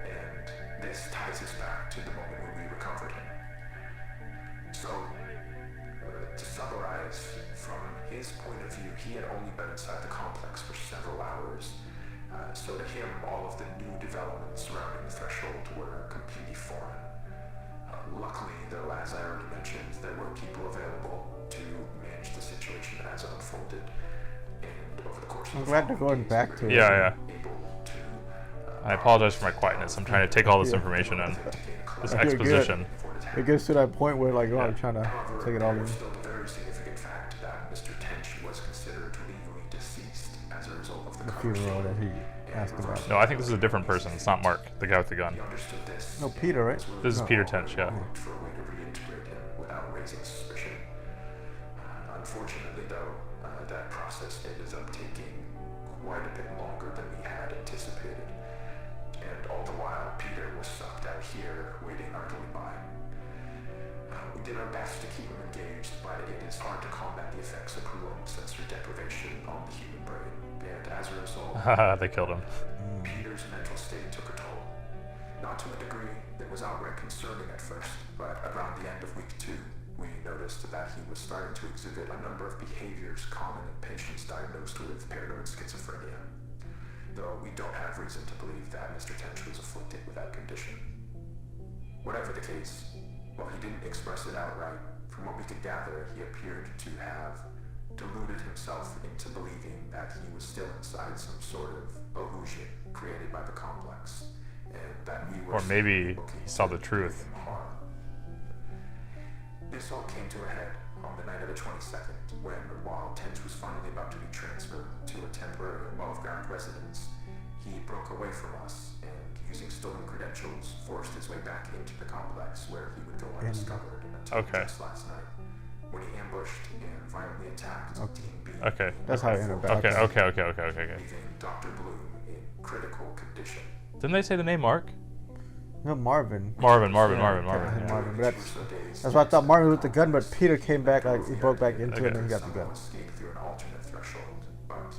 And this ties us back to the moment when we recovered him. So, to summarize, from his point of view, he had only been inside the complex for several hours. So to him, all of the new developments surrounding the threshold were completely foreign. Luckily, though, as I already mentioned, there were people available to manage the situation as it unfolded. And over the course I'm of glad they're going back to it. Yeah. I apologize for my quietness. I'm trying to take all this information in. This You're good. exposition. It gets to that point where like, oh, I'm trying to take it all in. Still the very significant fact that Mr. Tench was considered legally deceased as a result of The funeral that he asked about. No, I think this is a different person. It's not Mark, the guy with the gun. No, Peter, right? This is No. Peter Tench, yeah. For a way to reintegrate him without raising suspicion. Unfortunately, though, that process ended up taking quite a bit longer than we had anticipated. And all the while, Peter was sucked out here, waiting idly by. We did our best to keep him engaged, but it is hard to combat the effects of prolonged sensory deprivation on the human brain. And as a result, They killed him. Peter's mental state took a toll. Not to a degree that was outright concerning at first, but around the end of week 2, we noticed that he was starting to exhibit a number of behaviors common in patients diagnosed with paranoid schizophrenia. Though we don't have reason to believe that Mr. Tench was afflicted with that condition. Whatever the case, while he didn't express it outright, from what we could gather, he appeared to have deluded himself into believing that he was still inside some sort of illusion created by the complex, and that we were... Or maybe he saw the truth. This all came to a head on the night of the 22nd, when, while Tench was finally about to be transferred to a temporary above-ground residence, he broke away from us and, using stolen credentials, forced his way back into the complex where he would go undiscovered until just last night, when he ambushed and violently attacked Team B. Okay. That's how I ended up. Okay. Leaving Dr. Bloom in critical condition. Didn't they say the name Mark? No, Marvin. Marvin. But that's why I thought Marvin was with the gun, but Peter came back, like he broke back into it and then he got the gun. Escaped through an alternate threshold, but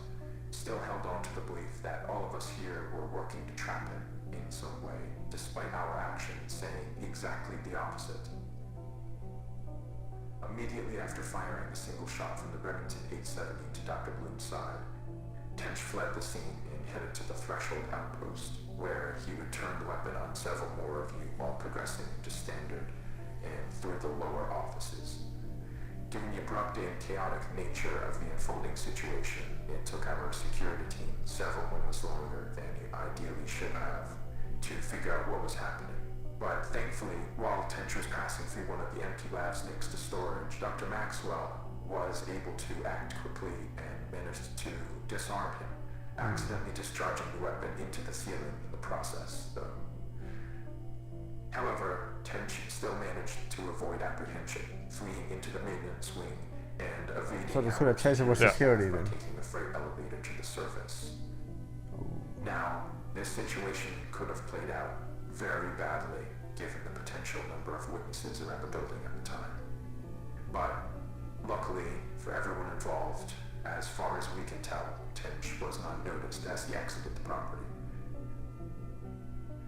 still held on to the belief that all of us here were working to trap him in some way, despite our actions saying exactly the opposite. Immediately after firing a single shot from the Remington 870 to Dr. Bloom's side, Tench fled the scene and headed to the threshold outpost, where he would turn the weapon on several more of you while progressing into standard and through the lower offices. Given the abrupt and chaotic nature of the unfolding situation, it took our security team several moments longer than it ideally should have to figure out what was happening. But thankfully, while Tench was passing through one of the empty labs next to storage, Dr. Maxwell was able to act quickly and managed to disarm him, accidentally discharging the weapon into the ceiling in the process, though. However, Tench still managed to avoid apprehension, fleeing into the maintenance wing and evading So they could have chased him with security then. taking the freight elevator to the surface. Now, this situation could have played out very badly, given the potential number of witnesses around the building at the time. But luckily for everyone involved, as far as we can tell, Tench was not noticed as he exited the property.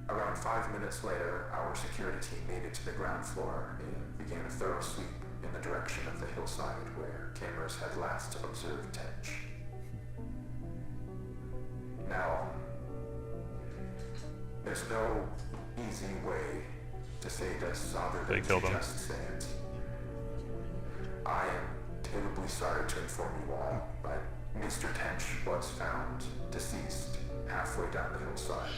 Around 5 minutes later, our security team made it to the ground floor and began a thorough sweep in the direction of the hillside where cameras had last observed Tench. Now, there's no easy way to say this other than to just say it. I am terribly sorry to inform you all, but Mr. Tench was found deceased halfway down the hillside.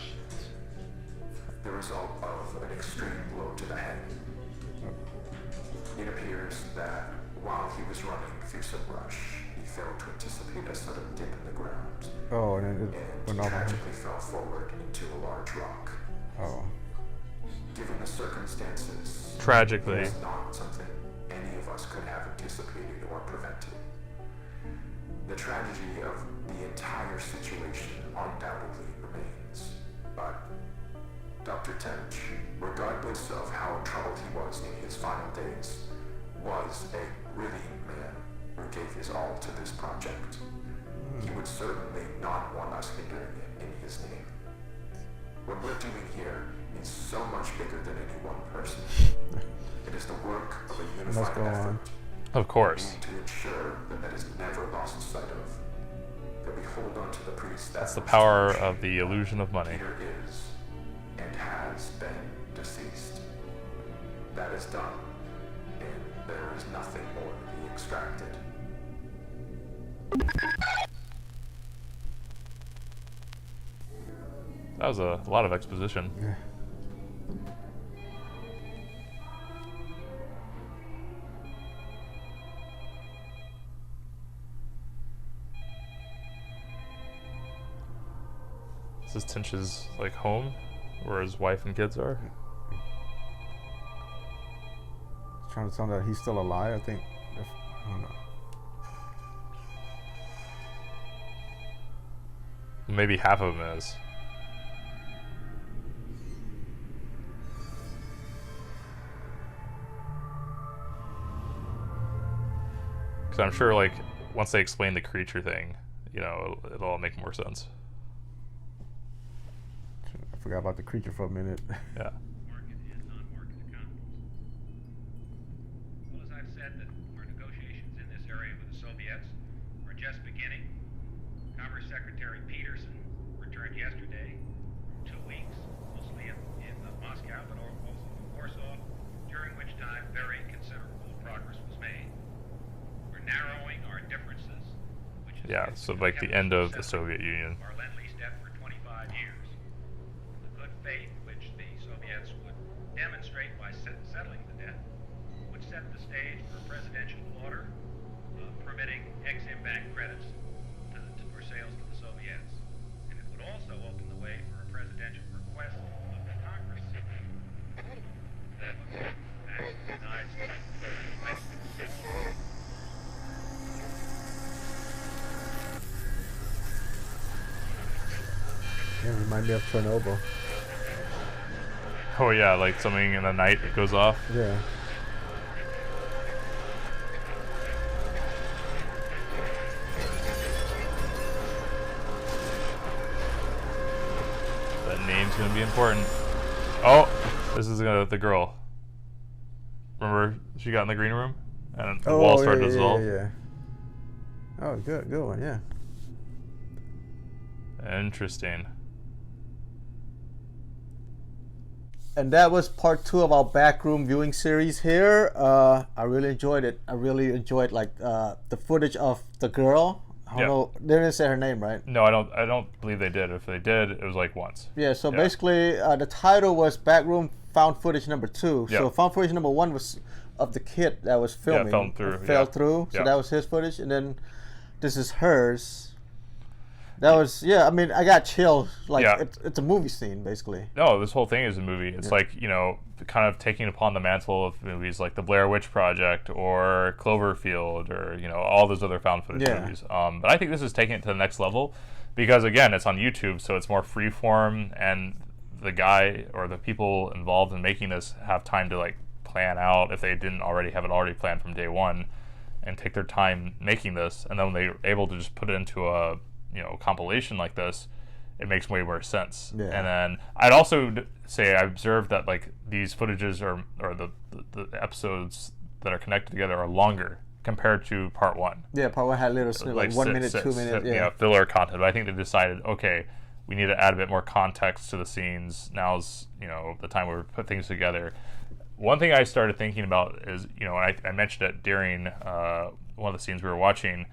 The result of an extreme blow to the head. It appears that while he was running through some brush, he failed to anticipate a sudden dip in the ground. Oh, and tragically fell forward into a large rock. Oh. Given the circumstances, tragically, it is not something any of us could have anticipated or prevented. The tragedy of the entire situation undoubtedly remains, but Dr. Tench, regardless of how troubled he was in his final days, was a brilliant man who gave his all to this project. He would certainly not want us hindering it in his name. What we're doing here is so much bigger than any one person. It is the work of a unified effort. Of course. We need to ensure that is never lost sight of. That we hold on to the priest. That's the power of the illusion of money. Peter is and has been deceased. That is done, and there is nothing more to be extracted. That was a lot of exposition. Yeah. Is this Tench's like home, where his wife and kids are? Trying to tell him that he's still alive. I think. I don't know. Maybe half of him is. Because I'm sure, like, once they explain the creature thing, you know, it'll all make more sense. I forgot about the creature for a minute. Yeah. Market is non-market economies. Well, as I've said, that our negotiations in this area with the Soviets are just beginning. Commerce Secretary Peterson returned yesterday, 2 weeks, mostly in Moscow, but also in Warsaw, during which time very considerable progress was made. We're narrowing our differences, which is so like the end of the Soviet Union. our lend-lease debt for 25 years. The good faith which the Soviets would demonstrate by settling the debt would set the stage for a presidential order permitting Exim Bank credits for sales to the Soviets. And it would also open the way for a presidential request of the Congress that the United States. Yeah, remind me of Chernobyl. Oh yeah, like something in the night it goes off. Yeah. That name's gonna be important. Oh, this is the girl. Remember she got in the green room and the wall started to dissolve. Yeah. Oh, good one. Yeah. Interesting. And that was part 2 of our backroom viewing series here. I really enjoyed it. I really enjoyed like the footage of the girl, I don't know. They didn't say her name, right? No, I don't believe they did. If they did, it was like once. Yeah. So basically, the title was Backroom Found Footage number 2. Yeah. So found footage number 1 was of the kid that was filming. Fell through. So Yeah. that was his footage, and then this is hers. That was I mean, I got chills. Like it's a movie scene basically. No, this whole thing is a movie. It's like, you know, kind of taking upon the mantle of movies like The Blair Witch Project or Cloverfield or, you know, all those other found footage movies. But I think this is taking it to the next level because, again, it's on YouTube, so it's more freeform, and the guy or the people involved in making this have time to like plan out, if they didn't already have it already planned from day one, and take their time making this, and then when they're able to just put it into a compilation like this, it makes way more sense. Yeah. And then I'd also say I observed that like these footages or the episodes that are connected together are longer compared to part 1. Yeah, part 1 had little like 1 minute, 2 minutes. Filler content. But I think they decided, okay, we need to add a bit more context to the scenes. Now's the time where we put things together. One thing I started thinking about is, and I mentioned it during one of the scenes we were watching,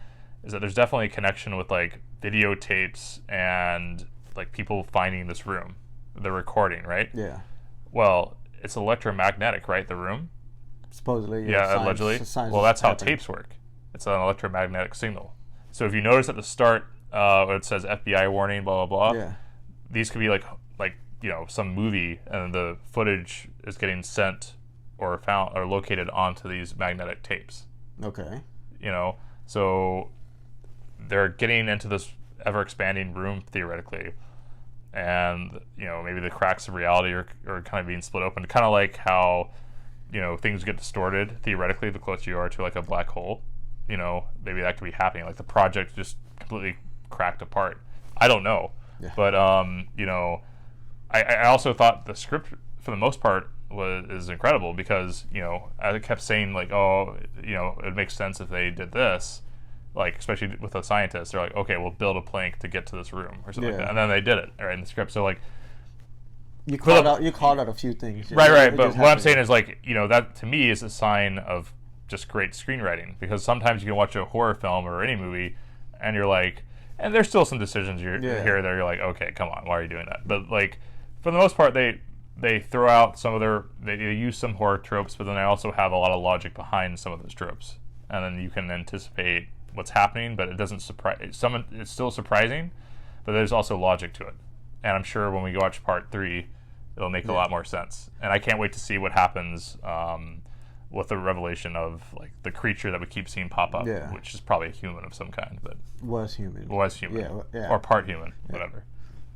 is that there's definitely a connection with like videotapes and like people finding this room, the recording, right? Yeah. Well, it's electromagnetic, right? The room. Supposedly. Yeah, allegedly. Well, that's how tapes work. It's an electromagnetic signal. So if you notice at the start, where it says FBI warning, blah blah blah. Yeah. These could be like some movie, and the footage is getting sent or found or located onto these magnetic tapes. Okay. So they're getting into this ever-expanding room theoretically, and maybe the cracks of reality are kind of being split open, kind of like how things get distorted theoretically the closer you are to like a black hole. Maybe that could be happening, like the project just completely cracked apart. I don't know. Yeah. But I also thought the script for the most part is incredible, because I kept saying like, it makes sense if they did this, like especially with the scientists. They're like, okay, we'll build a plank to get to this room or something like that, and then they did it right in the script. So like, you called out a few things. Right. But what I'm saying is like, that to me is a sign of just great screenwriting, because sometimes you can watch a horror film or any movie and you're like, and there's still some decisions here or there you're like, okay, come on, why are you doing that? But like, for the most part, they throw out some of they use some horror tropes, but then they also have a lot of logic behind some of those tropes, and then you can anticipate what's happening, but it doesn't surprise. It's still surprising, but there's also logic to it, and I'm sure when we watch part 3, it'll make a lot more sense. And I can't wait to see what happens with the revelation of like the creature that we keep seeing pop up, which is probably a human of some kind, but was human, or part human, whatever.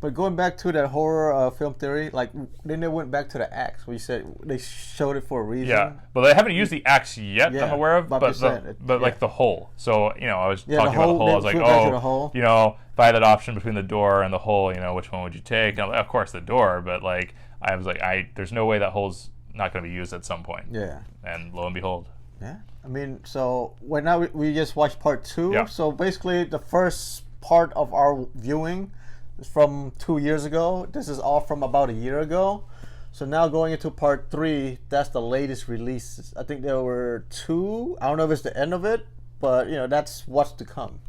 But going back to that horror film theory, like then they went back to the axe. We said they showed it for a reason. Yeah, but they haven't used the axe yet. I'm aware of, but like the hole. So I was talking about the hole. I was like, if I had that option between the door and the hole, which one would you take? And of course the door, but like I was like, there's no way that hole's not going to be used at some point. Yeah. And lo and behold. Yeah. I mean, so right now we just watched part 2. Yeah. So basically, the first part of our viewing is from 2 years ago. This is all from about a year ago. So now going into part 3, that's the latest releases. I think there were 2. I don't know if it's the end of it, but that's what's to come.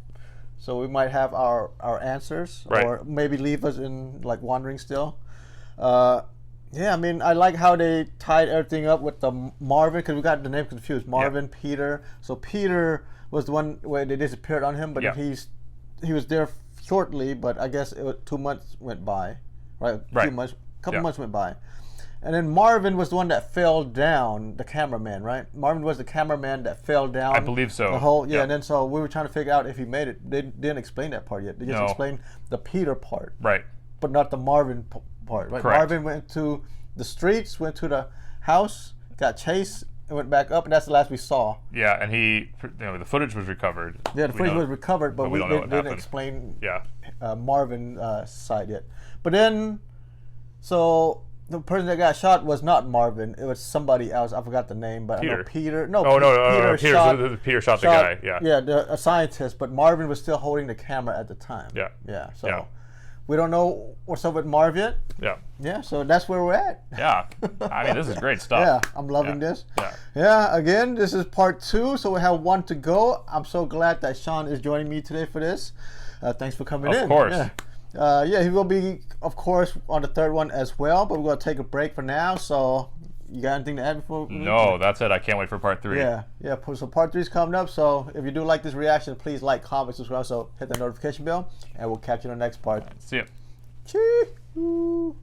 So we might have our answers, or maybe leave us in like wandering still. Yeah, I mean, I like how they tied everything up with the Marvin, because we got the name confused. Marvin, Peter. So Peter was the one where they disappeared on him, but he was there shortly, but I guess 2 months went by, right? A couple months went by. And then Marvin was the one that fell down, the cameraman, right? Marvin was the cameraman that fell down. I believe so. The whole, and then so we were trying to figure out if he made it. They didn't explain that part yet. They just explained the Peter part. Right. But not the Marvin part, right? Correct. Marvin went to the streets, went to the house, got chased, and went back up, and that's the last we saw. Yeah, and the footage was recovered. Yeah, the footage was recovered, but we didn't explain Yeah. Marvin's side yet. But then, so the person that got shot was not Marvin; it was somebody else. I forgot the name, but Peter. I know Peter. No, Peter shot the guy. Yeah. Yeah, a scientist, but Marvin was still holding the camera at the time. Yeah. Yeah. So We don't know what's up with Marv yet. Yeah. Yeah, so that's where we're at. Yeah. I mean, this is great stuff. Yeah, I'm loving this. Yeah. Yeah, again, this is part 2, so we have 1 to go. I'm so glad that Sean is joining me today for this. Thanks for coming in. Of course. Yeah. Yeah, he will be, of course, on the 3rd one as well, but we're going to take a break for now, so you got anything to add before? No, that's it. I can't wait for part 3. Yeah. So part 3 is coming up, so if you do like this reaction, please like, comment, subscribe, so hit the notification bell, and we'll catch you in the next part. See ya. Chee.